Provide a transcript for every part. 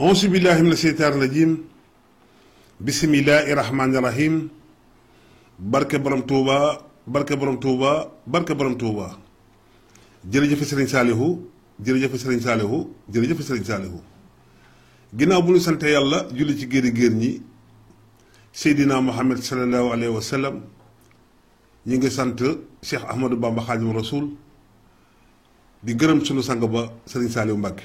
auzu billahi mina sheytaani rajim bisimillahi rahmaani rahim barke borom Touba barke borom Touba barke borom Touba jërëjëf Serigne Saliou jërëjëf Serigne Saliou jërëjëf Serigne Saliou ginnaaw bu ñu sante yàlla julli ci géeri géer ñi Seydina Muhammad sallallahu alayhi wa sallam ñi ngi sant Cheikh Ahmadou Bamba Khadim Rasoul di gërëm sunu sang ba Serigne Saliou Mbacké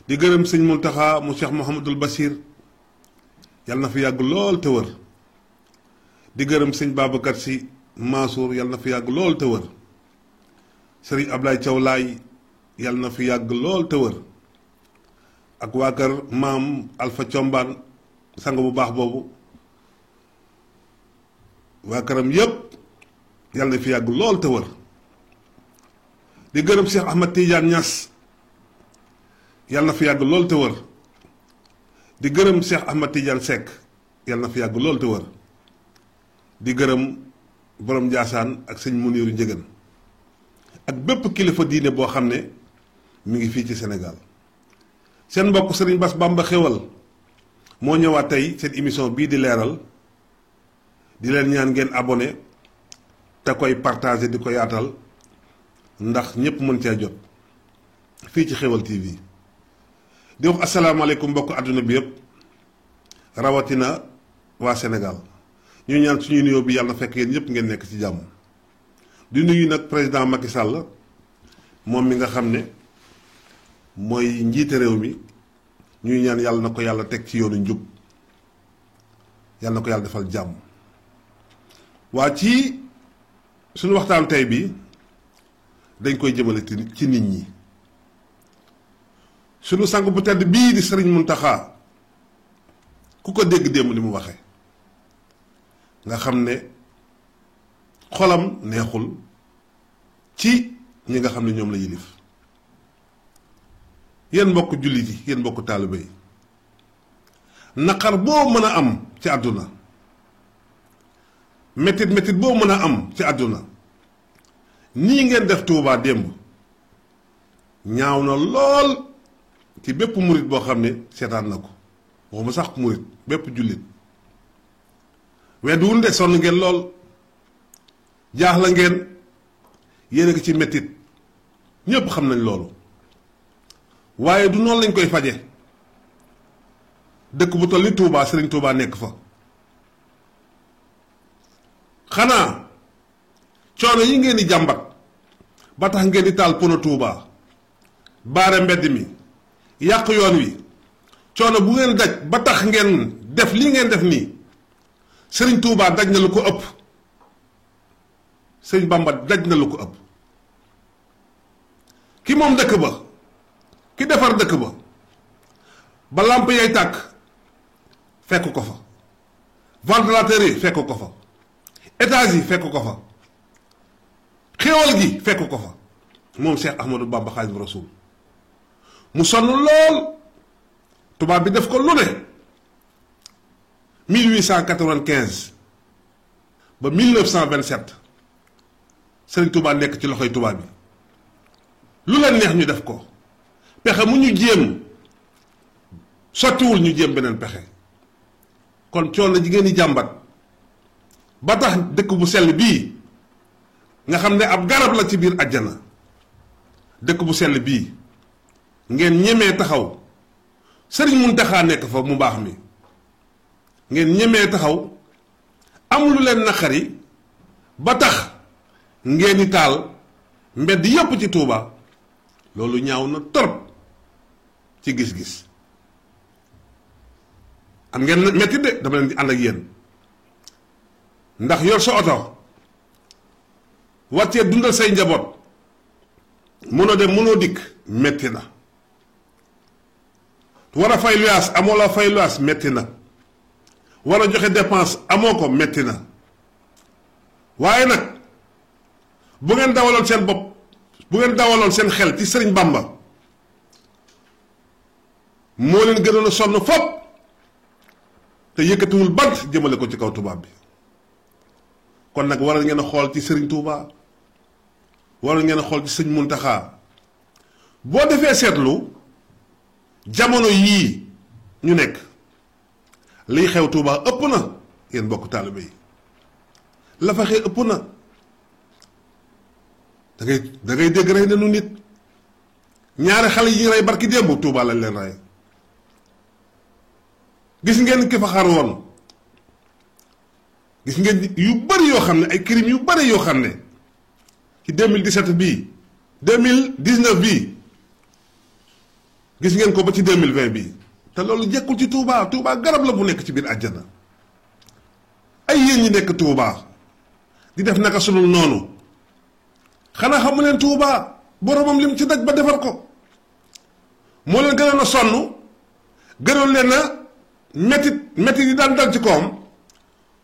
di gërëm sëñ Mountakha mu Cheikh Mouhamadul Bachir yàlla na fi yàgg lool te wër di gërëm sëñ Babacar Sy Mansour yàlla na fi yàgg lool te wër Serigne Ablaye Thiaw Laye yàlla na fi yàgg lool te wër ak waa kër maam Alpha Thiombane sang bu baax boobu waa këram yépp yàlla na fi yàgg lool te wër di gërëm Cheikh Ahmad Tidiane Niass yàlla na fi yàgg lool te wër di gërëm Cheikh Ahmad Tidiane Seck yàlla na fi yàgg lool te wër di gërëm borom Ndiassane ak sëñ Muniru Njëgën ak bépp kilifa diine boo xam ne mi ngi fii ci Sénégal seen mbokk Serigne Bass Bamba Xéwal moo ñëwaat tey seen émission bii di leeral di leen ñaan ngeen abonné te koy partagé di ko yaatal ndax ñépp mën cee jot fii ci Xéwal TV di wax asalaamaaleykum mbokk àdduna bi yëpp rawatina waa Sénégal ñu ñaan suñu nuyoo bi yàlla na fekk yéen ñëpp ngeen nekk ci jàmm di nuyu nag président Macky Sall moom mi nga xam ne mooy njiite réew mi ñuy ñaan yàlla na ko yàlla teg ci yoonu njub yàlla na ko yàlla defal jàmm. waa ci suñu waxtaan tey bi dañ koy jëmale ci nit ñi. sunu sang bu tedd bii di Serigne Mountakha ku ko dégg démb li mu waxee nga xam ne xolam neexul ci ñi nga xam ne ñoom la yilif yéen mbokk jullit yi yéen mbokk taalibe yi naqar boo mën a am ci àdduna métit boo mën a am ci àdduna nii ngeen def Tuubaa démb ñaaw na lool ci bépp murit boo xam ne seetaan na ko waxuma sax murit bépp jullit wedduwul de sonn ngeen lool jaaxla ngeen yéen a ngi ci mettit ñépp xam nañ loolu waaye du noonu lañ koy faje dëkk bu toll ni Touba Serigne Touba nekk fa xanaa coono yi ngeen di jàmbat ba tax ngeen di taal pono Touba baare mbedd mi yàq yoon wi coono bu ngeen daj ba tax ngeen def li ngeen def nii Serigne Touba daj na lu ko ëpp Serigne Bamba daj na lu ko ëpp ki moom dëkk ba ki defar dëkk ba ba làmp yay tàkk fekk ko fa ventilateur yi fekk ko fa étage yi fekk ko fa xéewal gi fekk ko fa moom Cheikh Ahmadou Bamba Khadim Rasoul mu sonn lool tubaab bi def ko lu ne 1895 ba 1927 Serigne Touba nekk ci loxoy tubaab bi lu leen neex ñu def ko pexe mu ñu jéem sottiwul ñu jéem beneen pexe kon coono ji ngeen di jàmbat ba tax dëkk bu sell bii nga xam ne ab garab la ci biir àjjana dëkk bu sell bii ngeen ñemee taxaw Serigne Mountakha nekk fa mu baax mi ngeen ñemee taxaw am lu leen naqari ba tax ngeen di taal mbedd yépp ci Touba loolu ñaaw na torop ci gis-gis am ngeen metti de dama leen di ànd ak yéen ndax yor sa oto war cee dundal say njaboot mënoo dem mënoo dikk metti na war a fay luyaas amoo la fay luyaas metti na war a joxe dépense amoo ko metti na waaye nag bu ngeen dawaloon seen bopp bu ngeen dawaloon seen xel ci Serigne Bamba moo leen gënoon a sonn fopp te yëkkatiwul bant jëmale ko ci kaw tubaab bi kon nag waral ngeen a xool ci Serigne Touba waral ngeen a xool ci sëñ Mountakha boo defee seetlu jamono yii ñu nekk liy xew Touba ëpp na yéen bokk taalibe yi la fa xew ëpp na da ngay dégg rey nañu nit ñaari xale yi rey barki démb Touba lañ leen rey gis ngeen ki fa xar woon gis ngeen yu bari yoo xam ne ay crimes yu bari yoo xam ne ci 2017 bii 2019 bii gis ngeen ko ba ci 2020 bii te loolu jekkul ci Touba. Touba garab la bu nekk ci biir àjjana ay yéen ñi nekk Touba di def naka sunul noonu xanaa xamu leen Touba boromam lim ci daj ba defar ko moo leen gënoon a sonn gënoon leen a metti yi daan dal ci kawam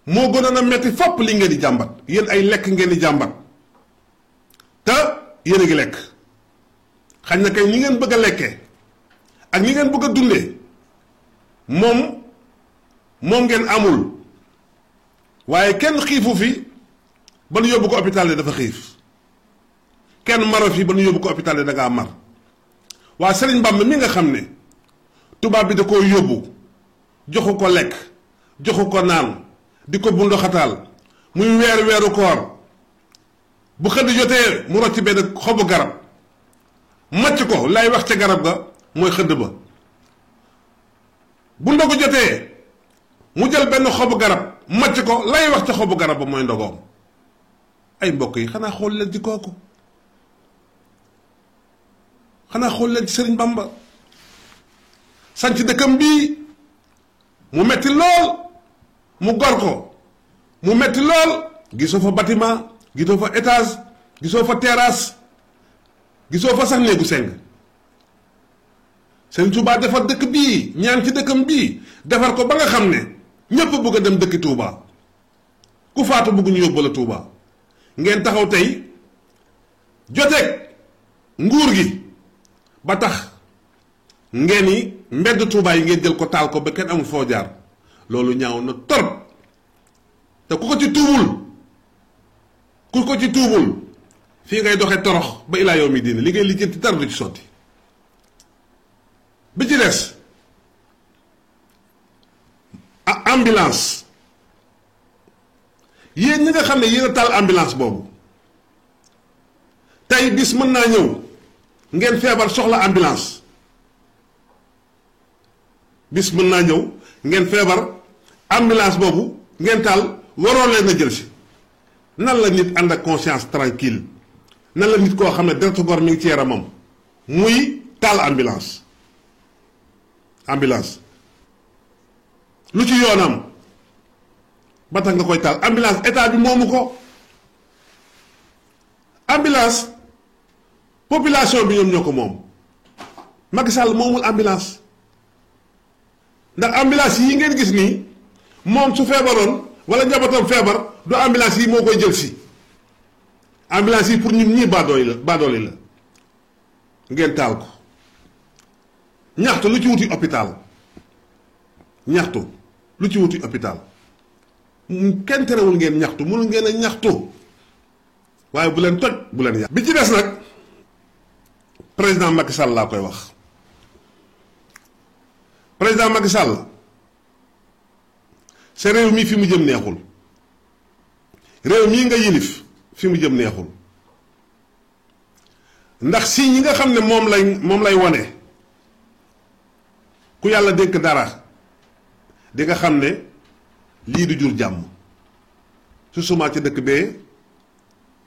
moo gënoon a metti fopp li ngeen di jàmbat yéen ay lekk ngeen di jàmbat te yéen a ngi lekk xañ na kay ni ngeen bëgg a lekkee ak ni ngeen bëgg a dundee moom ngeen amul waaye kenn xiifu fi ba nu yóbbu ko hôpital de dafa xiif kenn maro fi ba nu yóbbu ko hôpital de da ngaa mar waa Sëriñ Bamba mi nga xam ne tubaab bi da koo yóbbu joxu ko lekk joxu ko naan di ko bundoxataal muy weeru koor bu xëdd jotee mu rocc benn xobu garab màcc ko lay wax ca garab ga mooy xëdd ba bu ndogu jotee mu jël benn xobu garab màcc ko lay wax ca xobu garab ba mooy ndogoom ay mbokk yi xanaa xool leen ci kooku xanaa xool leen ci Sëriñ Bamba sanc dëkkam bii mu metti lool mu gor ko mu metti lool gisoo fa bâtiment gisoo fa étage gisoo fa terrasse gisoo fa sax néegu seng Sëriñ Tuubaa defar dëkk bii ñaan ci dëkkam bii defar ko ba nga xam ne ñépp bëgg a dem dëkki Touba ku faatu bëgg ñu yóbbu la Touba ngeen taxaw tey joteeg nguur gi ba tax ngeen yi mbedd Touba yi ngeen jël ko taal ko ba kenn amul foo jaar loolu ñaaw na torop te ku ko ci tuubul fii ngay doxee torox ba ilaa yow mi diine li ngay lijjanti dara du ci sotti bi ci des ambulance yéen ñi nga xam ne yéen a taal ambulance boobu tey bis mën naa ñëw ngeen feebar soxla ambulance bis mën naa ñëw ngeen feebar ambulance boobu ngeen taal waroo leen a jël si nan la nit ànd ak conscience tranquille nan la nit koo xam ne deretu gor mi ngi ci yaramam muy taal ambulance lu ci yoonam ba tax nga koy taal ambulance état bi moomu ko ambulance population bi ñoom ñoo ko moom Macky Sall moomul ambulance ndax ambulance yi ngeen gis nii moom su feebaroon wala njabootam feebar du ambulance yi moo koy jël si ambulance yi pour ñun ñii baadooli la ngeen taal ko ñaxtu lu ci wuti hôpital ñaxtu lu ci wuti hôpital kenn terewul ngeen ñaxtu mënu ngeen a ñaxtu waaye bu leen toj bu leen yàq. bi ci des nag président Macky Sall laa koy wax président Macky Sall sa réew mii fi mu jëm neexul réew mii nga yilif fi mu jëm neexul ndax si ñi nga xam ne moom lay wone ku yàlla dénk dara di nga xam ne lii du jur jàmm su suma ci dëkk bee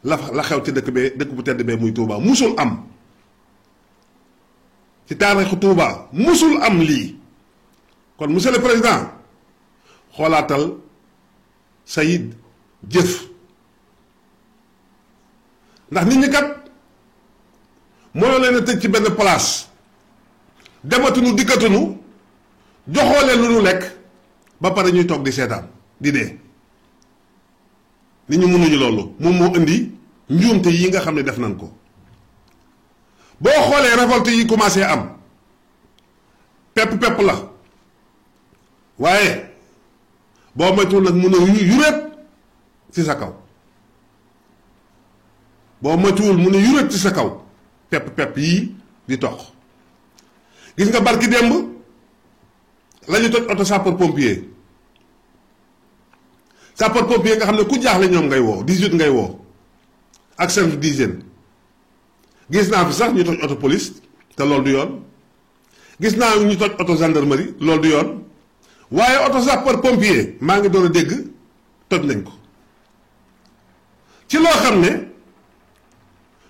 la xew ci dëkk bee dëkk bu tedd bee muy Touba musul am ci taarixu Touba musul am lii kon monsieur le président xoolaatal say jëf ndax nit ñi kat mënoo leen a tëj ci benn place dematuñu dikkatuñu joxoo leen lu ñu lekk ba pare ñuy toog di seetaan di dee nit ñi mënuñu loolu moom moo indi njuumte yi nga xam ne def nañ ko boo xoolee révolte yi commencé am pepp la waaye boo moytuwul nag mun a yuréet ci sa kaw boo moytuwul mun a yuréet ci sa kaw pepp yii di tox gis nga barki démb la ñu toj oto sapeur pompier nga xam ne ku jaaxle ñoom ngay woo 18 ngay woo ak service d'hygiène. gis naa fi sax ñu toj oto police te loolu du yoon gis naa ñu toj oto gendarmerie loolu du yoon waaye oto sapeur pompier maa ngi doon a dégg toj nañ ko ci loo xam ne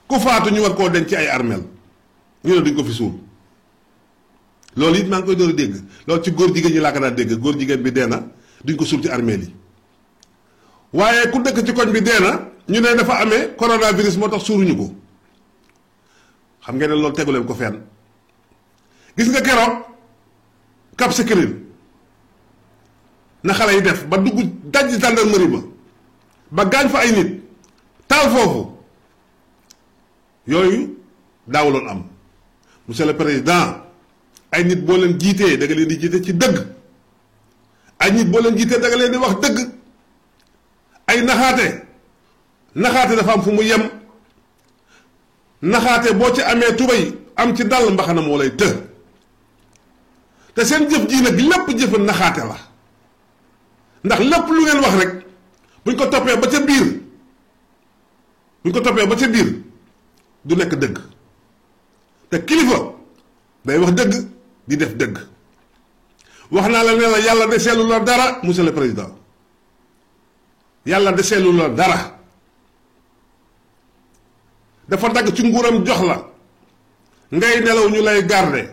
ku faatu ñu war koo denc ci ay armeel ñu ne duñ ko fi suul loolu it maa ngi koy doon a dégg loolu ci góor jigéen ñi laa ko daan dégg góor jigéen bi dee na duñ ko suul ci armeel yi waaye ku dëkk ci koñ bi dee na ñu ne dafa amee coronavirus moo tax suuruñu ko xam ngeen ne loolu tegu leen ko fenn gis nga keroog Cap Skirring na xale yi def ba dugg daj gendarmerie ba gaañ fa ay nit taal foofu yooyu daawuloon am monsieur le président ay nit boo leen jiitee da nga leen di jiite ci dëgg ay nit boo leen jiitee da nga leen di wax dëgg ay naxaate dafa am fu mu yem naxaate boo ci amee tubay am ci dàll mbaxana moo lay të te seen jëf ji nag lépp jëfa naxaate la ndax lépp lu ngeen wax rek buñ ko toppee ba ca biir du nekk dëgg te kilifa day wax dëgg di def dëgg wax naa la ne la yàlla deseelu la dara monsieur le président yàlla deseelu la dara dafa dagg ci nguuram jox la ngay nelaw ñu lay garder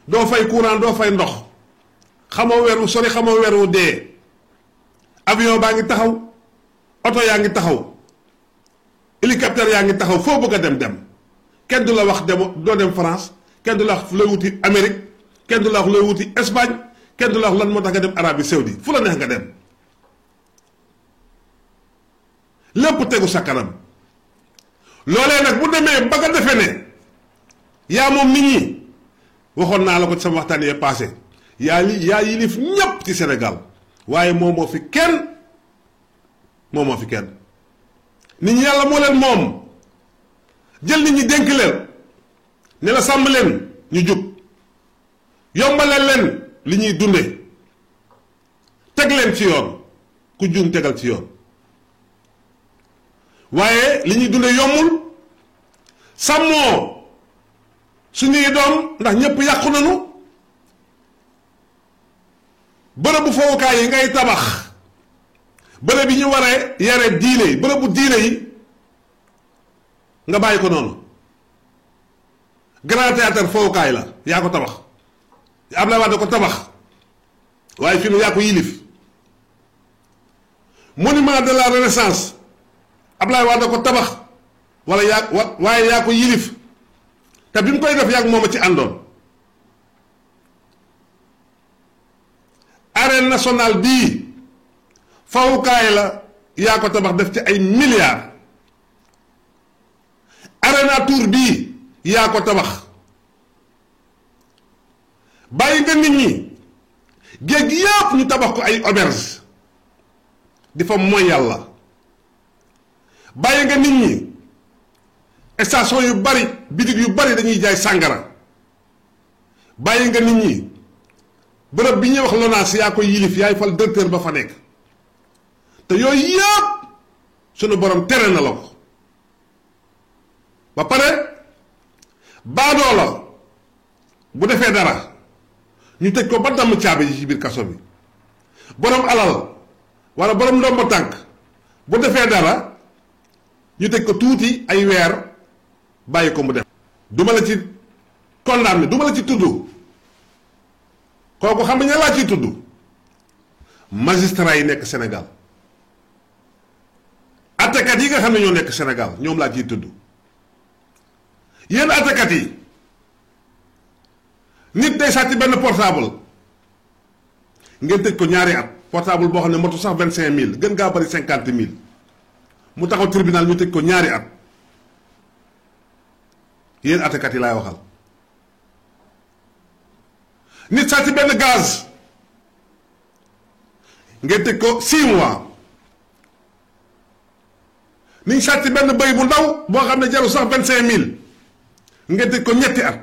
doo fay courant doo fay ndox xamoo weer wu sori xamoo weer wu dee avion baa ngi taxaw oto yaa ngi taxaw hélicoptère yaa ngi taxaw foo bëgg a dem kenn du la wax doo dem France kenn du la wax looy wuti Amérique kenn du la wax looy wuti Espagne kenn du la wax lan moo tax nga dem Arabie Saoudite fu la neex nga dem lépp tegu sa kanam loolee nag bu demee ba nga defee ne yaa moom nit ñi waxoon naa la ko ci sama waxtaan yee passé yaa yilif ñépp ci Sénégal waaye moo fi kenn nit ñi yàlla moo leen moom jël nit ñi dénk leen ne la sàmm leen ñu jub yombalal leen li ñuy dunde teg leen ci yoon ku juum tegal ci yoon waaye li ñuy dunde yombul sàmmoo suñuy doom ndax ñépp yàqu nañu bërëbu fowukaay yi ngay tabax bërëb yi ñu waree yare diine yi bërëbu diine yi nga bàyyi ko noonu grand théâtre fowukaay la yaa ko tabax Abdoulaye Wade ko tabax waaye fi mu yaa ko yilif monument de la renaissance Abdoulaye Wade ko tabax waaye yaa ko yilif te bi mu koy def yàgg moom a ci àndoon arène nationale bii fawukaay la yaa ko tabax def ci ay milliards Arena Tour bii yaa ko tabax bàyyi nga nit ñi géej gi yëpp ñu tabax ko ay auberge di fa mooy yàlla bàyyi nga nit ñi station yu bari bitig yu bari dañuy jaay sàngara bàyyi nga nit ñi bërëb bi ñuy wax LONASE yaa koy yilif yaay fal directeur ba fa nekk te yooyu yëpp sunu borom tere na la ko ba pare baadoo la bu defee dara ñu tëj ko ba damm caabi ji ci biir kaso bi borom alal wala borom ndomba tànk bu defee dara ñu tëj ko tuuti ay weer bàyyi ko mu def duma la ci condamné duma la ci tudd kooku xam nga laa ciy tudd magistrat yi nekk Sénégal attekat yi nga xam ne ñoo nekk Sénégal ñoom laa ciy tudd yéen attekat yi nit day sàcc benn portable ngeen tëj ko ñaari at portable boo xam ne motu sax 25 000 gën gaa bari 50 000 mu taxaw tribunal ñu tëj ko ñaari at yéen attekat yi laay waxal nit sàcc benn gaz ngeen tëj ko 6 mois nit sàcc benn bëy bu ndaw boo xam ne jaru sax 25 000 ngeen tëj ko ñetti at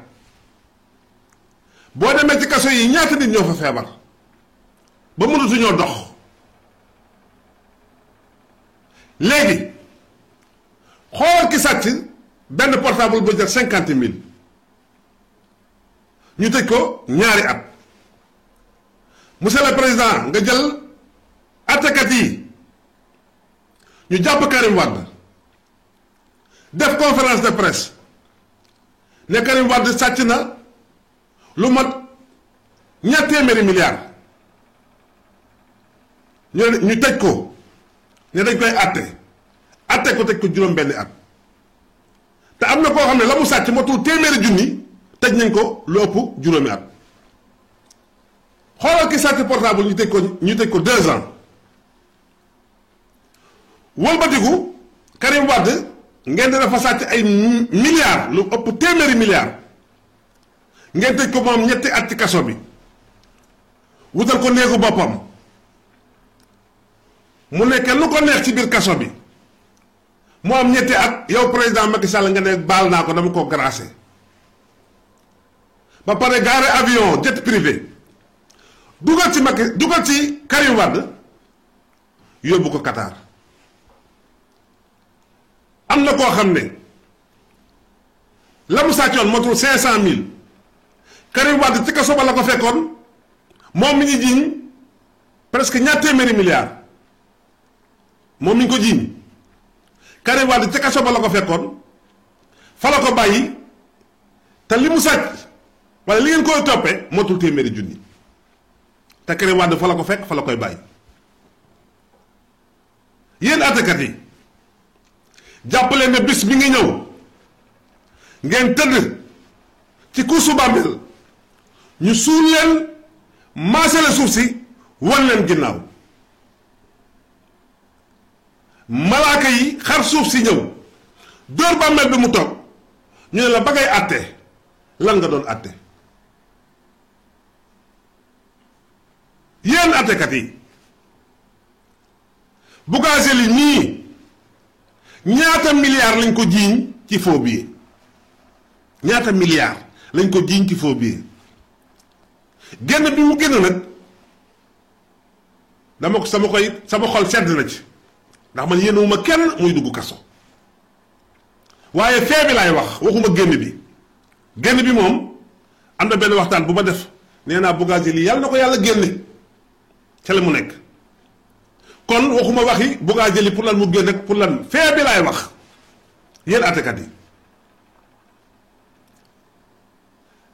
boo demee ci kaso yi ñaata nit ñoo fa feebar ba mënatuñoo dox. léegi xoolal ki sàcc benn portable bu jar 50 000 ñu tëj ko ñaari at. monsieur le président nga jël àttekat yi ñu jàpp Karim Wade def conférence de presse ne Karim Wade sàcc na lu mat ñaar téeméeri milliards ñu tëj ko ne dañ koy àtte ko tëj ko juróom-benni at te am na koo xam ne la mu sàcc motul téeméeri junni tëj nañ ko lu ëpp juróomi at. xoolal ki sàcc portable ñu tëj ko 2 ans wëlbatiku Karim Wade ngeen di dafa sàcc ay milliards lu ëpp téeméeri milliards ngeen tëj ko moom ñetti at ci kaso bi wutal ko néegu boppam mu nekkee lu ko neex ci biir kaso bi mu am ñetti at yow président Macky Sall nga ne baal naa ko dama ko gracé ba pare gaare avion jet privé dugal ci Karim Wade yóbbu ko Qatar. am na koo xam ne la mu sàccoon motul 500 000 Karim Wade ci kaso ba la ko fekkoon moom mi ñu jiiñ presque ñaar téeméeri milliards moom mi ñu ko jiiñ Karim Wade ci kaso ba la ko fekkoon fa la ko bàyyi te li mu sàcc wala li ngeen koy toppee motul téeméeri junni te Karim Wade fa la ko fekk fa la koy bàyyi. yéen àttekat yi jàppale ne bis bi ngi ñëw ngeen tëdd ci kuusu bàmmeel ñu suul leen maasale suuf si wan leen ginnaaw malaaka yi xar suuf si ñëw dóor bàmmeel bi mu toog ñu ne la ba ngay àtte lan nga doon àtte. yéen àttekat yi Bougazelli nii ñaata milliards lañ ko jiiñ ci faux billets ñaata milliards lañ ko jiiñ ci faux billets génn bi mu génn nag sama xol sedd na ci ndax man yéenewuma kenn muy dugg kaso waaye fee bi laay wax waxuma génn bi moom am na benn waxtaan bu ma def nee naa Bougazelli yàlla na ko yàlla génne ca la mu nekk kon waxuma waxi Bougazelli pour lan mu génn ak pour lan fee bi laay wax yéen àttekat yi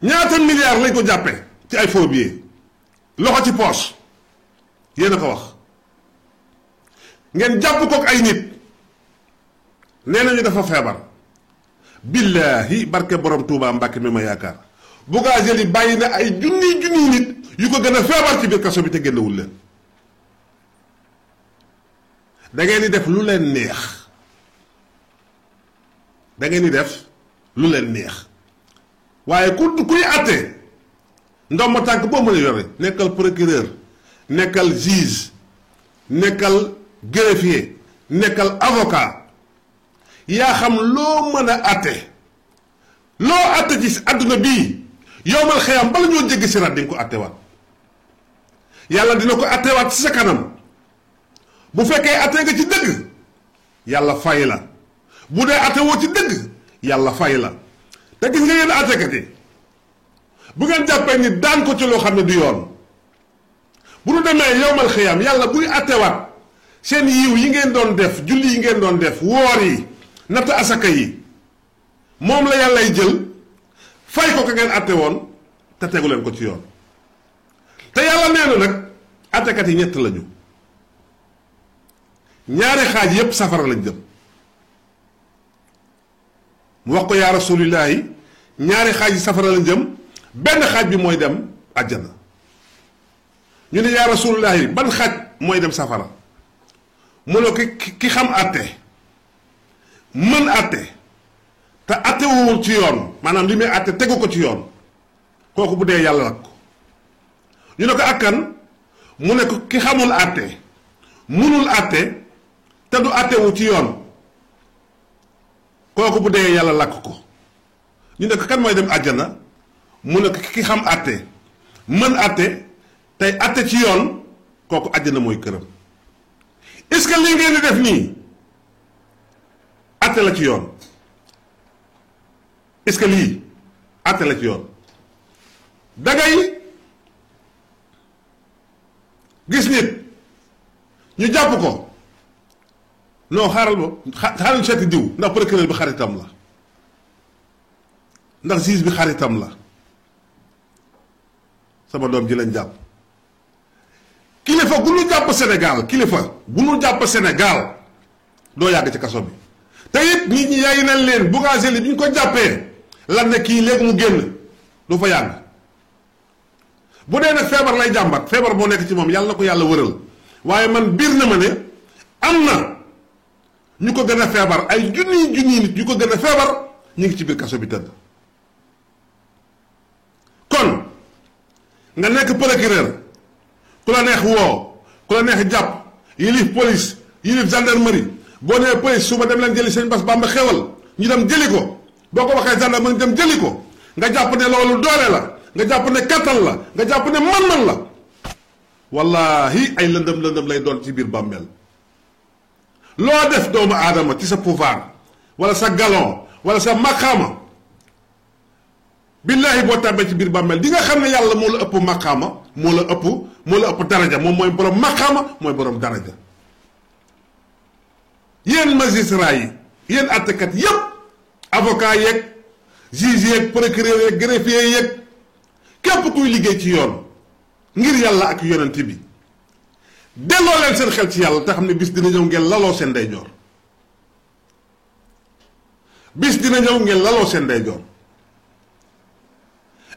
ñaata milliards lañ ko jàppe ci ay faux billets loxo ci poche yéen a ko wax ngeen jàpp kook ay nit nee nañu dafa feebar billaahi barke borom Touba Mbàkke mi ma yaakaar Bougazelli bàyyi na ay junniy nit yu ko gën a feebar ci biir kaso bi te génnewul leen. da ngeen di def lu leen neex waaye kuy àtte ndomba tànk boo mën a yore nekkal procureur nekkal juge nekkal greffier nekkal avocat yaa xam loo mën a àtte loo àtte ci àdduna bii yowmal xiyam bala ñoo jéggi siraat di nga ko àttewaat yàlla dina ko àttewaat ci sa kanam bu fekkee àtte nga ci dëgg yàlla fay la bu dee àtte woo ci dëgg yàlla fay la te gis nga yéen àttekat yi bu ngeen jàppee ni daan ko ci loo xam ne du yoon bu nu demee yowmal xiyam yàlla buy àttewaat seen yiw yi ngeen doon def julli yi ngeen doon def woor yi natt asaka yi moom la yàllay jël fay ko ngeen àtte woon te tegu leen ko ci yoon te yàlla nee na nag àttekat yi ñett lañu ñaari xaaj yépp safara lañ jëm mu wax ko yaa rasulillahi ñaari xaaj yi safara lañ jëm benn xaaj bi mooy dem àjjana ñu ne yaa rasulillahi ban xaaj mooy dem safara mu ne ki xam àtte mën àtte te àtte wowul ci yoon maanaam li muy àtte tegu ko ci yoon kooku bu dee yàlla nag ko ñu ne ko akkan mu ne ko ki xamul àtte munul àtte te du àttewu ci yoon kooku bu dee yàlla lakk ko ñu ne ko kan mooy dem àjjana mu ne ki xam àtte mën àtte tey àtte ci yoon kooku àjjana mooy këram. est-ce que li ngeen di def nii àtte la ci yoon? est-ce que lii àtte la ci yoon? dangay gis nit ñu jàpp ko non xaaral ba xaaral seeti diw ndax procureur bi xaritam la ndax juge bi xaritam la sama doom ji lañ jàpp. kilifa bu nu jàpp Sénégal kilifa bu nu jàpp Sénégal doo yàgg ci kaso bi te it nit ñi yaay nañ leen Bougazelli bi ñu ko jàppee lan ne kii léegi mu génn du fa yàgg. bu dee nag feebar lay jàmbat feebar boo nekk ci moom yàlla na ko yàlla wëral waaye man biir na ma ne am na ñu ko gën a feebar ay junniy nit ñu ko gën a feebar ñu ngi ci biir kaso bi tëdd. kon nga nekk procureur ku la neex woo ku la neex jàpp yilif police yilif gendarmerie boo nee police suba dem leen jëli sëñ Bass Bamba Xewal ñu dem jëli ko boo ko waxee gendarmerie dem jëli ko nga jàpp ne loolu doole la. nga jàpp ne kattan la nga jàpp ne man-man la wallahi ay lëndëm lay doon ci biir bàmmeel. loo def doomu aadama ci sa pouvoir wala sa galon wala sa maqaama billahi boo tàbbee ci biir bàmmeel di nga xam ne yàlla moo la ëpp maqaama moo la ëpp daraja moom mooy borom maqaama mooy borom daraja. yéen magistrat yi yéen àttekat yépp avocat yeeg juge yeeg procureur yeeg greffier yeeg képp kuy liggéey ci yoon ngir yàlla ak yonent bi delloo leen seen xel ci yàlla te xam ne bis dina ñëw ngeen laloo seen ndeyjoor. bis dina ñëw ngeen laloo seen ndeyjoor.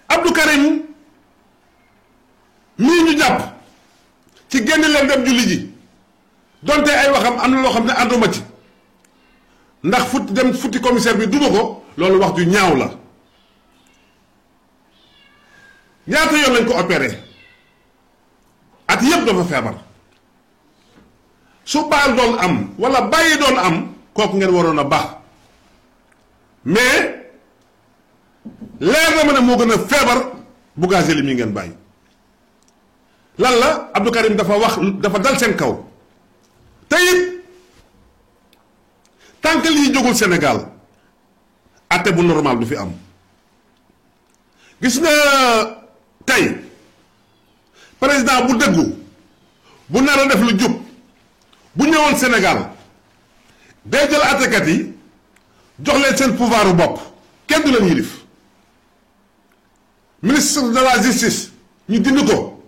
Abdou Karim mii ñu jàpp ci génn leen dem julli ji donte ay waxam am na loo xam ne ànduma ci ndax futti commissaire bi duma ko loolu wax ju ñaaw la. ñaata yoon lañ ko opéré at yépp dafa feebar su baal doon am wala bàyyi doon am kooku ngeen waroon a baax mais leer na ma ne moo gën a feebar Bougazelli mi ngeen bàyyi. lan la Abdou Karim dafa dal seen kaw te it tant que lii jógul Sénégal atte bu normal du fi am. gis nga tey président bu dëggu bu nar a def lu jub bu ñëwoon Sénégal day jël àttekat yi jox leen seen pouvoiru bopp kenn du leen yilif ministre de la justice ñu dindi ko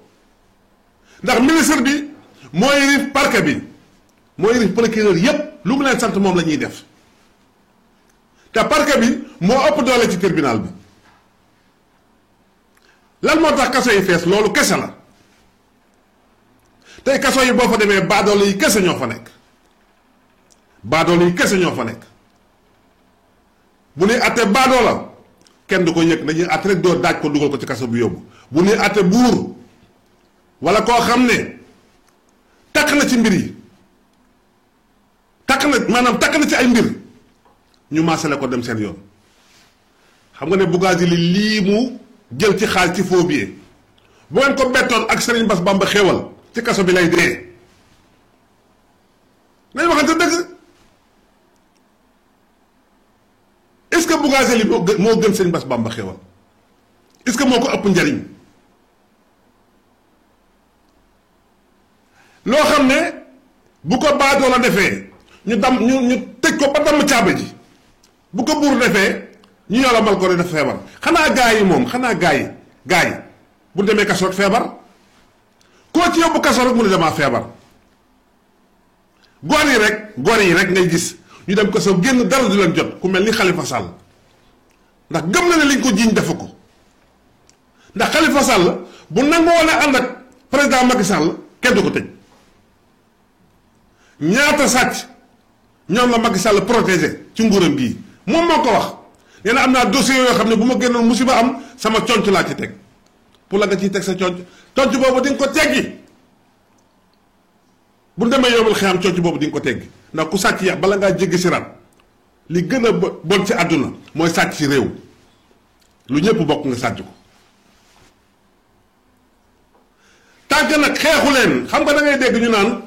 ndax ministre bi moo yilif parquet bi moo yilif procureur yépp lu mu leen sant moom la ñuy def te parquet bi moo ëpp doole ci tribunal bi. lan moo tax kaso yi fees loolu kese la tey kaso yi boo fa demee baadoolo yi kese ñoo fa nekk baadoolo yi kese ñoo fa nekk bu ñuy àtte baadoola kenn du ko yëg dañuy àtte rek doo daaj ko dugal ko ci kaso bu yóbbu bu ñuy àtte buur wala koo xam ne takk na ci mbir yi takk na ci ay mbir ñu maasale ko dem seen yoon. xam nga ne Bougazelli lii mu jël ci xaalis ci faux billet bu ngeen ko bettoon ak Serigne Bass Bamba Xewal ci kaso bi lay dee. nañ waxante dëgg est-ce que Bougazelli moo gën Serigne Bass Bamba Xewal est-ce que moo ko ëpp njariñ loo xam ne bu ko baadoo la defee ñu tëj ko ba damm caaba ji bu ko buur defee ñu yolomal ko ne def feebar xanaa gaa yi moom xanaa gaa yi bu demee kaso rek feebar koo ci yóbbu kaso rek mu ne damaa feebar gor yi rek ngay gis ñu dem kaso génn dara du leen jot ku mel ni Khalifa Sall ndax gëm na ne liñ ko jiiñ defu ko ndax Khalifa Sall bu nangoo ne ànd ak président Macky Sall kenn du ko tëj ñaata sàcc ñoom la Macky Sall protégé ci nguuram gii moom moo ko wax nee na am naa dossier yoo xam ne bu ma génnoon musiba am sama conc laa ci teg pour la nga ciy teg sa conc boobu di nga ko teggi bu demee yombal xëyam conc boobu di nga ko teggi ndax ku sàcc ya bala ngaa jéggi siraat li gën a bon ci àdduna mooy sàcc ci réew lu ñëpp bokk nga sàcc ko leneen xam nga da ngay dégg ñu naan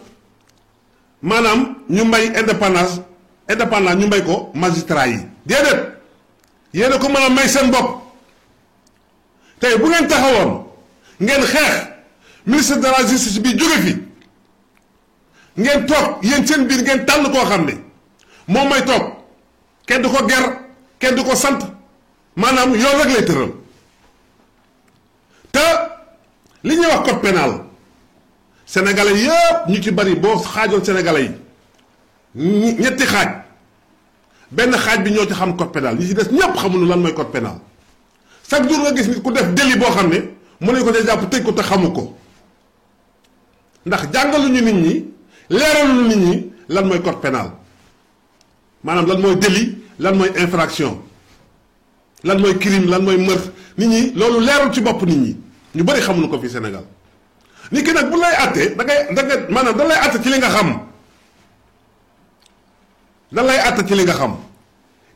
maanaam ñu may indépendant ñu may ko magistrat yi déedéet yéen a ko mën a may seen bopp tey bu ngeen taxawoon ngeen xeex ministre de la justice bi jóge fi ngeen toog yéen seen biir ngeen tànn koo xam ne moom may toog kenn du ko ger kenn du ko sant maanaam yoon rek lay tëral te li ñuy wax code pénal sénégalais yëpp ñu ci bari boo xaajoon sénégalais yi ñetti xaaj benn xaaj bi ñoo ci xam code pénal ñi ci des ñëpp xamuñu lan mooy code pénal chaque jour nga gis nit ku def délit boo xam ne mu ne ko ca jàpp tëj ko te xamu ko ndax jàngaluñu nit ñi leeraluñu nit ñi lan mooy code pénal maanaam lan mooy délit lan mooy infraction lan mooy crime lan mooy meurtre nit ñi loolu leerul ci bopp nit ñi ñu bari xamuñu ko fii Sénégal nit ki nag bu lay àttee da ngay maanaam da lay àtte ci li nga xam da lay àtte ci li nga xam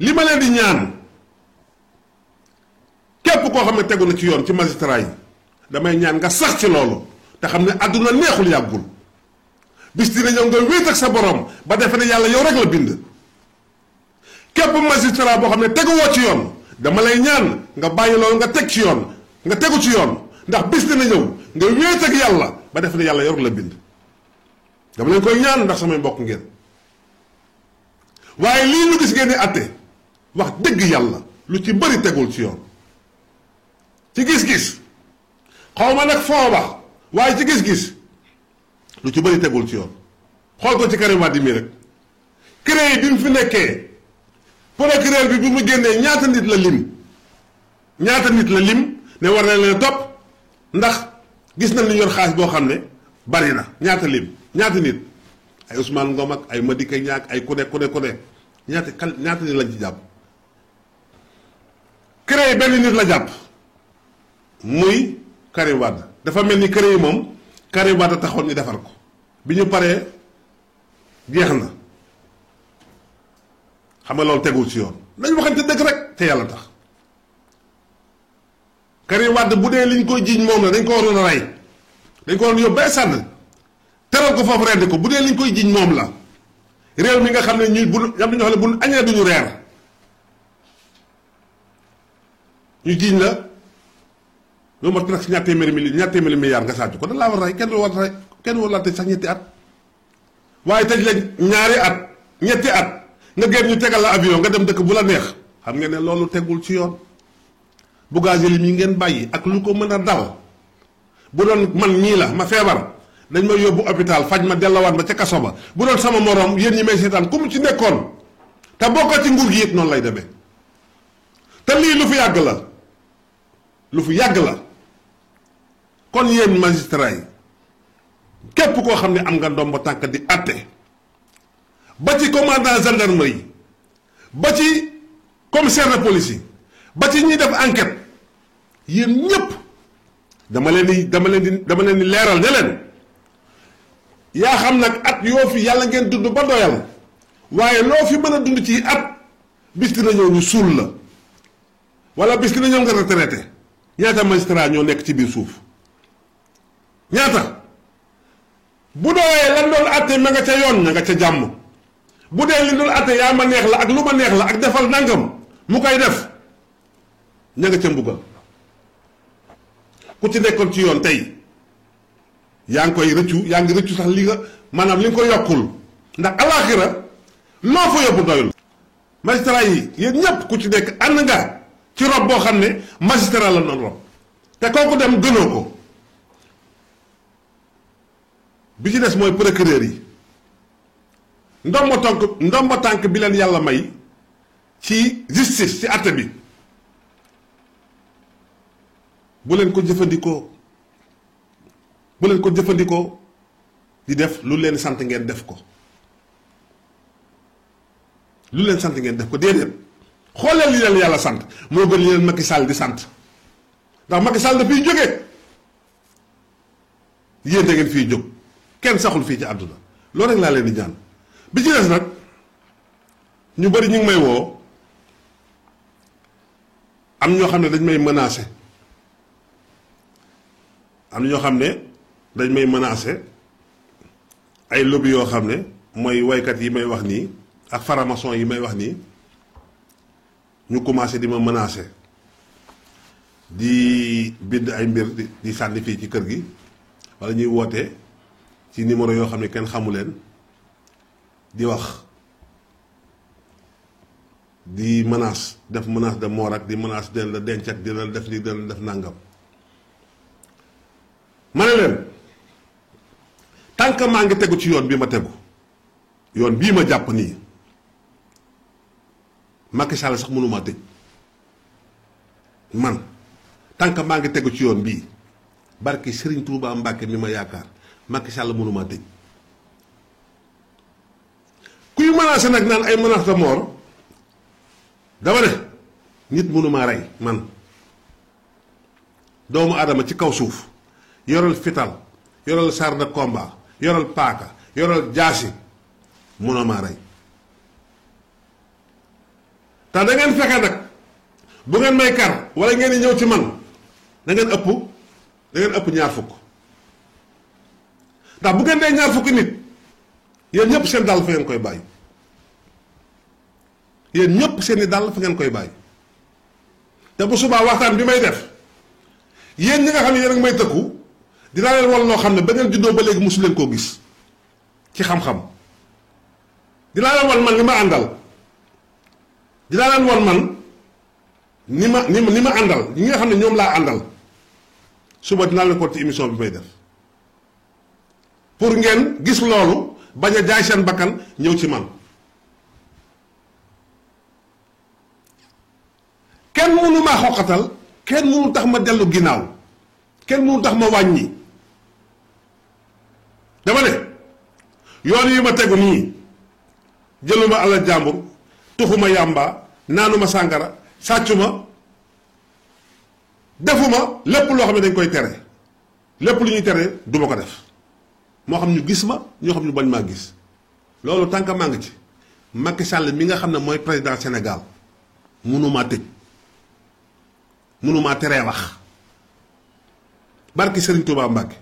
li ma leen di ñaan képp koo xam ne tegu na ci yoon ci magistrat yi damay ñaan nga sax ci loolu te xam ne àdduna neexul yàggul bis dina ñëw nga wéet ak sa borom ba defe ne yàlla yow rek la bind képp magistrat boo xam ne teguwoo ci yoon dama lay ñaan nga bàyyi loolu nga teg ci yoon nga tegu ci yoon ndax bis dina ñëw nga wéet ak yàlla ba defe ne yàlla yow rek la bind dama leen koy ñaan ndax samay mbokk ngeen waaye lii ñu gis ngeen di àtte wax dëgg yàlla lu ci bëri tegul ci yoon ci gis-gis xaw ma nag foo wax waaye ci gis-gis lu ci bëri tegul ci yoon xool ko ci Karim Wade mi rek CREI bi mu fi nekkee procureur bi mu génnee ñaata nit la lim ne war na leen topp ndax gis nañ ni yor xaalis boo xam ne bari na ñaata nit ay Ousmane Ngom ak ay Madické Niang ay ku ne ñaata nit lañ ci jàpp CREI benn nit la jàpp muy Karim Wade dafa mel ni CREI moom Karim Wade taxoon ñu defar ko bi ñu paree jeex na xam nga loolu tegul ci yoon dañ waxante dëgg rek te yàlla tax Karim Wade bu dee liñ koy jiiñ moom la dañ ko waroon a rey dañ ko waroon yóbbu ba sànn teral ko foofu rendi ko bu dee liñ koy jiiñ moom la réew mi nga xam ne ñuy bu am nañoo xam ne bu añee duñu reer ñu jiiñ la lu mat presque ñaar téeméeri milliards nga sàcc ko da laa war a rey kenn war laa tëj sax ñetti at waaye tëj la ñaari at ñetti at nga génn ñu tegal la avion nga dem dëkk bu la neex xam nga ne loolu tegul ci yoon Bougazelli mi ngeen bàyyi ak lu ko mën a dal bu doon man ñii la ma feebar dañ ma yóbbu hôpital faj ma dellawaat ma ca kaso ba bu doon sama morom yéen ñi may seetaan ku mu ci nekkoon te bokk ci nguur gi it noonu lay demee te lii lu fi yàgg la kon yéen magistrat yi képp koo xam ne am nga ndomba tànk di àtte ba ci commandant gendarmerie ba ci commissaire de police yi ba ci ñuy def enquête yéen ñépp dama leen di leeral ne leen yaa xam nag at yoo fi yàlla ngeen dund ba doyal waaye loo fi mën a dund ci at bis dina ñëw ñu suul la wala bis dina ñëw nga retraité ñaata magistrat ñoo nekk ci biir suuf ñaata bu dooyee lan doon àtte ma nga ca yoon ña nga ca jàmm bu dee li doon àtte yaa ma neex la ak lu ma neex la ak defal nangam mu koy def ña nga ca mbugal ku ci nekkoon ci yoon tey yaa ngi rëccu sax li nga maanaam li nga ko yokkul ndax alaaxira loo fa yóbbu doyul magistrat yi yéen ñépp ku ci nekk ànd nga ci rob boo xam ne magistrat la noonu rob te kooku dem gënoo ko bi ci des mooy procureur yi ndombo tànk bi leen yàlla may ci justice ci àtte bi bu leen ko jëfandikoo di def lu leen sant ngeen def ko déedéet xooleen li leen yàlla sant moo gën li leen Macky Sall di sant ndax Macky Sall dafay jógee yéen da ngeen fiy jóg kenn saxul fii ci àdduna loolu rek laa leen di ñaan bi ci des nag ñu bari ñu ngi may woo am ñoo xam ne dañ may menacé ay lobby yoo xam ne mooy waykat yi may wax nii ak faramason yi may wax nii ñu commencé di ma menacer di bind ay mbir di sànni fii ci kër gi wala ñuy woote ci numéro yoo xam ne kenn xamu leen di wax di menace def menace de mort ak di menace dina la denc ak dina la def lii dina la def nàngam ma ne leen tant que maa ngi tegu ci yoon bi ma tegu yoon bii ma jàpp nii Macky Sall sax mënumaa tëj man tant que maa ngi tegu ci yoon bii barki Serigne Touba Mbacke mi ma yaakaar Macky Sall mënumaa tëj kuy menacé nag naan ay menace de mort dama ne nit mënumaa rey man doomu aadama ci kaw suuf yoral fital yoral char de combat yoral paaka yoral jaasi mënumaa rey te da ngeen fexe nag bu ngeen may kar wala ngeen di ñëw ci man da ngeen ëpp ñaar fukk ndax bu ngeen dee ñaar fukki nit yéen ñëpp seen dàll fa ngeen koy bàyyi yéen ñëpp seeni dàll fa ngeen koy bàyyi te bu subaa waxtaan bi may def yéen ñi nga xam ne yéen a ngi may tëkku dinaa leen wal loo xam ne ba ngeen juddoo ba léegi mosu leen koo gis ci xam-xam dinaa leen wal man li ma àndal dinaa leen wal man ni ma àndal ñi nga xam ne ñoom laa àndal suba dinaa leen ko ci émission bi may def pour ngeen gis loolu bañ a jaay seen bakkan ñëw ci man kenn mënu maa xoqatal kenn mënu tax ma dellu ginnaaw kenn mënu tax ma wàññi dama ne yoon yi ma tegu nii jëluma alal jàmbur tuxuma yàmba naanuma sàngara sàccuma defuma lépp loo xam ne dañ koy tere lépp lu ñuy tere duma ko def moo xam ñu gis ma ñoo xam ñu bañ maa gis loolu tànk maa ngi ci Macky Sall mi nga xam ne mooy président Sénégal mënumaa tëj mënumaa teree wax barki Serigne Touba Mbacke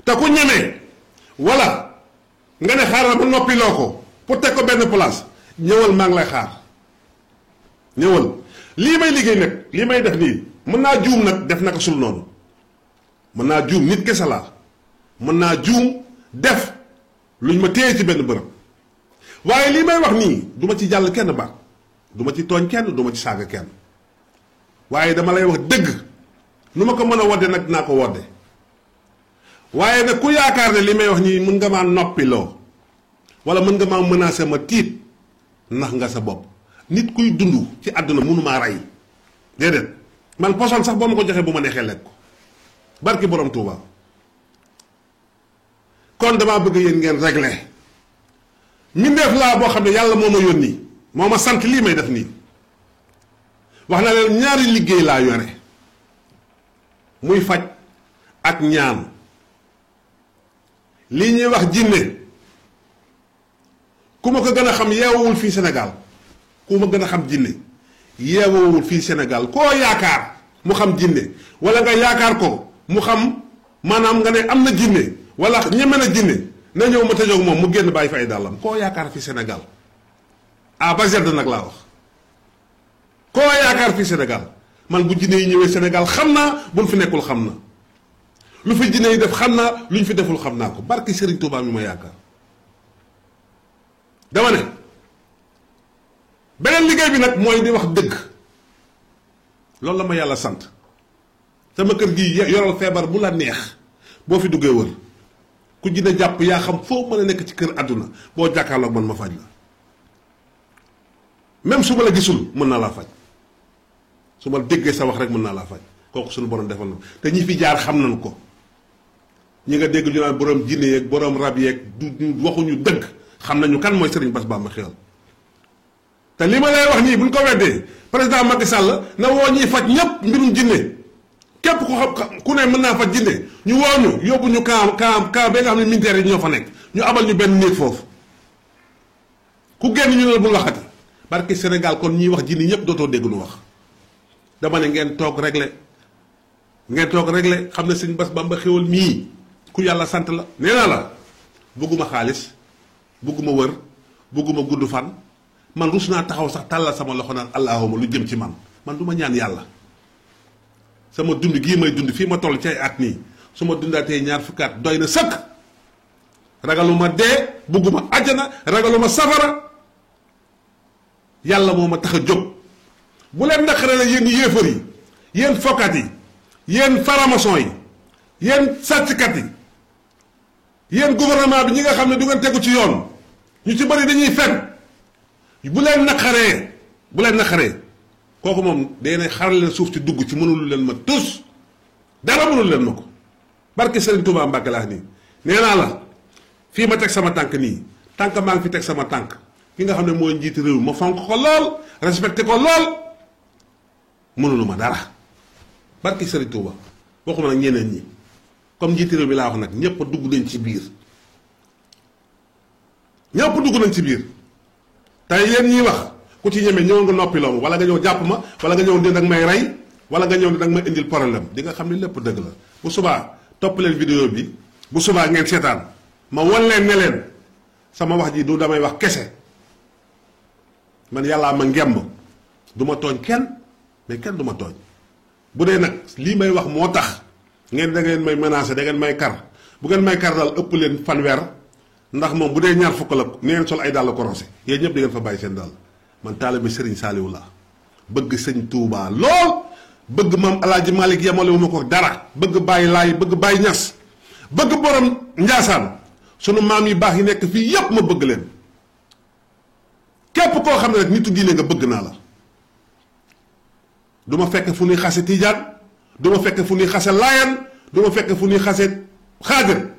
te ku ñemee wala nga ne xaaral ma noppiloo ko pour teg ko benn place ñëwal maa ngi lay xaar ñëwal lii may liggéey nag lii may def nii mën naa juum nag def naka sul noonu mën naa juum nit kese laa mën naa juum def luñ ma téye ci benn bërëb waaye lii may wax nii duma ci jàll kenn baat duma ci tooñ kenn duma ci saaga kenn waaye dama lay wax dëgg nu ma ko mën a wodde nag dinaa ko wodde waaye nag ku yaakaar ne li may wax nii mën nga maa noppiloo wala mën nga maa menacer ma tiit nax nga sa bopp nit kuy dund ci àdduna mënumaa rey déedéet man poson sax boo ma ko joxee bu ma neexee lekk ko barki borom Touba kon damaa bëgg yéen ngeen régler mbindeef laa boo xam ne yàlla moo ma yónni moo ma sant lii may def nii wax na leen ñaari liggéey laa yore muy faj ak ñaan lii ñuy wax jinne ku ma ko gën a xam yeewawul fii Sénégal ku ma gën a xam jinne yeewawul fii Sénégal koo yaakaar mu xam jinne wala nga yaakaar ko mu xam maanaam nga ne am na jinne wala ñeme na jinne na ñëw ma tëjoog moom mu génn bàyyi fa ay dàllam koo yaakaar fii Sénégal A ba Z nag laa wax koo yaakaar fii Sénégal man bu jinne yi ñëwee Sénégal xam naa buñ fi nekkul xam na lu fi jinne yi def xam naa luñ fi deful xam naa ko barki Serigne Touba mi ma yaakaar dama ne beneen liggéey bi nag mooy di wax dëgg loolu la ma yàlla sant sama kër gi yoral feebar bu la neex boo fi duggee wër ku jinne jàpp yaa xam foo mën a nekk ci kër àdduna boo jàkkaarloog man ma faj la même su ma la gisul mën naa laa faj su ma déggee sa wax rek mën naa laa faj kooku suñu borom defal na te ñi fi jaar xam nañu ko ñi nga dégg ñu naan borom jinne yeeg borom rab yeeg du waxuñu dëgg xam nañu kan mooy Serigne Bass Bamba Xéwal te li ma lay wax nii bu ñu ko weddee président Macky Sall na woo ñuy faj ñëpp mbirum jinne képp ku xam ku ne mën naa faj jinne ñu woo ñu yóbbu ñu camp ba nga xam ne militaire yi ñoo fa nekk ñu abal ñu benn néeg foofu ku génn ñu ne la bul waxati barke Sénégal kon ñiy wax jinne ñëpp dootoo dégg nu wax dama ne ngeen toog réglé xam ne Serigne Bass Bamba Xéwal mii ku yàlla sant la nee naa la bëgguma xaalis bëgguma wër bëgguma gudd fan man rus naa taxaw sax tàllal sama loxo naan allahuma lu jëm ci man du ma ñaan yàlla sama dund gii may dund fii ma toll ci ay at nii su ma dundaatee ñaar fukki at doy na sëkk ragaluma dee bëgguma àjjana ragaluma safara yàlla moo ma tax a jóg bu leen naqaree nag yéen yéefar yi yéen fokkat yi yéen faramason yi yéen sàcckat yi yéen gouvernement bi ñi nga xam ne du ngeen tegu ci yoon ñu ci bëri dañuy fen bu leen naqaree kooku moom day ne xaral leen suuf ci dugg ci mënul leen ma tus dara mënul leen ma ko barke Serigne Touba Mbacke laa nii nee naa la fii ma teg sama tànk nii tànk maa ngi fi teg sama tànk ki nga xam ne mooy njiiti réew ma fonk ko lool respecté ko lool mënulu ma dara barke Serigne Touba waxuma nag ñeneen ñi comme njiiti réew mi laa wax nag ñëpp dugg nañ ci biir ñëpp dugg nañ ci biir tey yéen ñiy wax ku ci ñeme ñëw nga noppi loo wala nga ñëw jàpp ma wala nga ñëw ne danga may rey wala nga ñëw ne danga may indil problème di nga xam ne lépp dëgg la bu subaa topp leen vidéo bi bu subaa ngeen seetaan ma wan leen ne leen sama wax ji du damay wax kese man yàllaa ma ngemb du ma tooñ kenn mais kenn du ma tooñ bu dee nag lii may wax moo tax ngeen da ngeen may menacé da ngeen may kar bu ngeen may kar daal ëpp leen fanweer ndax moom bu dee ñaar fukk la neen sol ay dàll korosé yéen ñëpp di ngeen fa bàyyi seen dàll man taalibe Serigne Saliou laa bëgg sëñ Touba lool bëgg maam Alaaji Malick yemale wu ma ko dara bëgg bàyyi laay bëgg bàyyi ñas bëgg borom Njaasaan sunu maam yi baax yi nekk fii yépp ma bëgg leen képp koo xam ne rek nitu diine nga bëgg naa la du ma fekk fu ñuy xase Tijaan du ma fekk fu ñuy xase Laayan du ma fekk fu ñuy xase Xaadir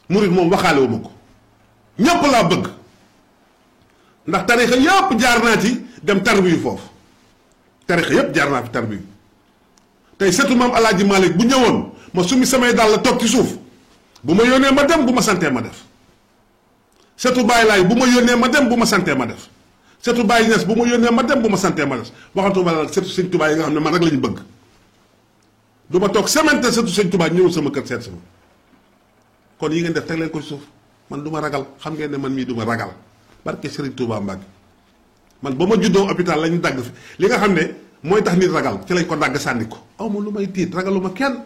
murit moom waxaale wu ma ko ñépp laa bëgg ndax tarixa yépp jaar naa ci dem tarbiyu foofu tarixa yépp jaar naa fi tarbiyu tey setu maam Alaaji Malick bu ñëwoon ma sumi samay dàll la toog ci suuf bu ma yónnee ma dem bu ma santee ma def setu Baay Laay bu ma yónnee ma dem bu ma santee ma def setu Baay Ñas bu ma yónnee ma dem bu ma santee ma def waxatuma la setu sëñ Tuubaa yi nga xam ne man rek lañu bëgg du ma toog semaine te setu sëñ Tuubaa ñëwul sama kër seet si ma kon yi ngeen def teg leen ko ci suuf man du ma ragal xam ngeen ne man mii du ma ragal barke Serigne Touba Mbacke man ba ma juddoo hôpital lañu dagg fi li nga xam ne mooy tax nit ragal ci lañ ko dagg sànni ko aw ma lu may tiit ragaluma kenn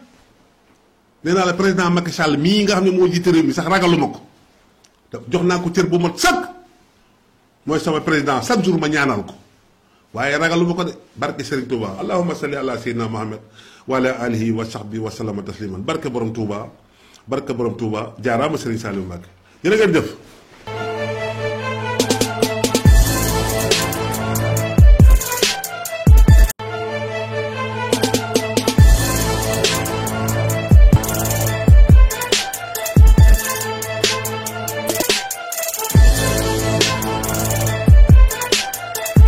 nee naa la président Macky Sall mii nga xam ne moo jiite réew mi sax ragaluma ko jox naa ko cër bu mat sëkk mooy sama président chaque jour ma ñaanal ko waaye ragaluma ko de barke Serigne Touba allahumma salli ala sayyidina Muhammad wa ala alihi wa sahbihi wa sallama tasliman barke borom Touba jaaraama Serigne Saliou Mbacke jërë ngeen jëf